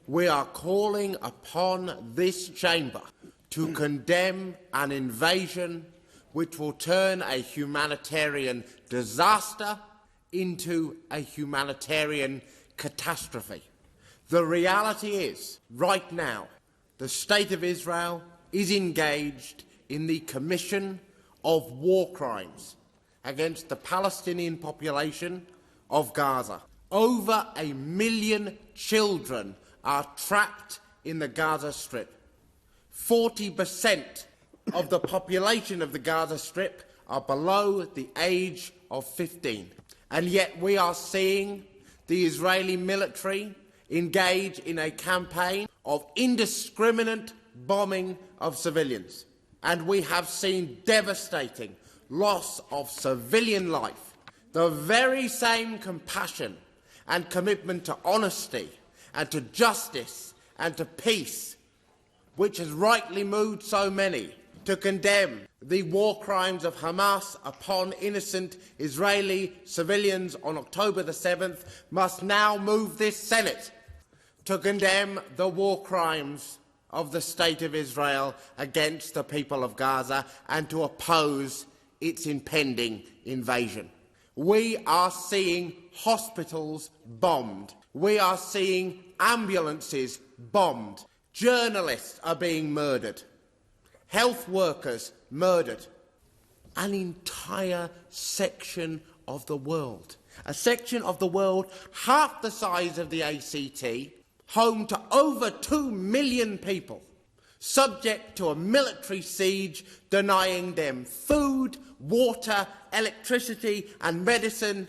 we are calling upon this chamber to condemn an invasion which will turn a humanitarian disaster into a humanitarian catastrophe. The reality is, right now, the State of Israel is engaged in the commission of war crimes against the Palestinian population of Gaza. Over 1 million children are trapped in the Gaza Strip. 40% of the population of the Gaza Strip are below the age of 15. And yet we are seeing the Israeli military engage in a campaign of indiscriminate bombing of civilians. And we have seen devastating loss of civilian life. The very same compassion and commitment to honesty and to justice and to peace which has rightly moved so many to condemn the war crimes of Hamas upon innocent Israeli civilians on October the 7th must now move this Senate to condemn the war crimes of the State of Israel against the people of Gaza and to oppose its impending invasion. We are seeing hospitals bombed. We are seeing ambulances bombed. Journalists are being murdered. Health workers murdered. An entire section of the world, a section of the world half the size of the ACT, home to over 2 million people, subject to a military siege denying them food, water, electricity and medicine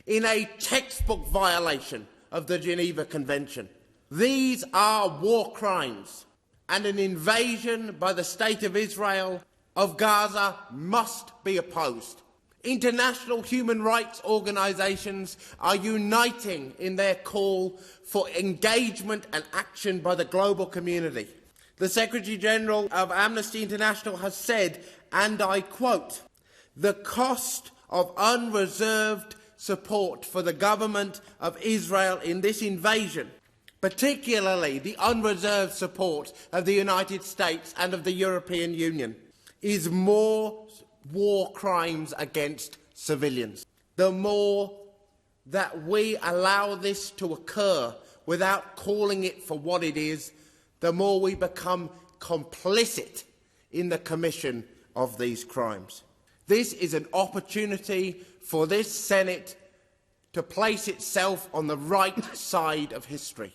in a textbook violation of the Geneva Convention. These are war crimes, and an invasion by the State of Israel of Gaza must be opposed. International human rights organisations are uniting in their call for engagement and action by the global community. The Secretary-General of Amnesty International has said, and I quote, "The cost of unreserved support for the government of Israel in this invasion, particularly the unreserved support of the United States and of the European Union, is more war crimes against civilians. The more that we allow this to occur without calling it for what it is, the more we become complicit in the commission of these crimes." This is an opportunity for this Senate to place itself on the right side of history.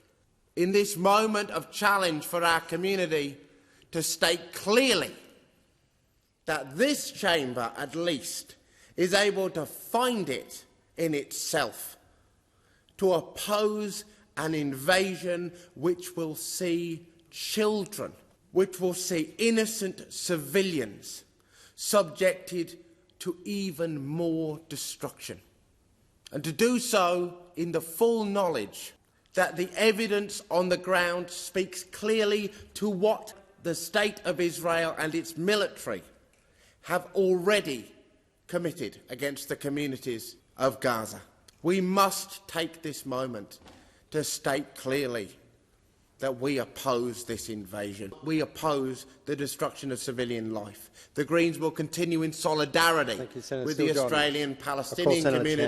In this moment of challenge for our community, to state clearly that this chamber, at least, is able to find it in itself to oppose an invasion which will see children, which will see innocent civilians subjected to even more destruction. And to do so in the full knowledge that the evidence on the ground speaks clearly to what the State of Israel and its military have already committed against the communities of Gaza. We must take this moment to state clearly that we oppose this invasion. We oppose the destruction of civilian life. The Greens will continue in solidarity with the Australian Palestinian community.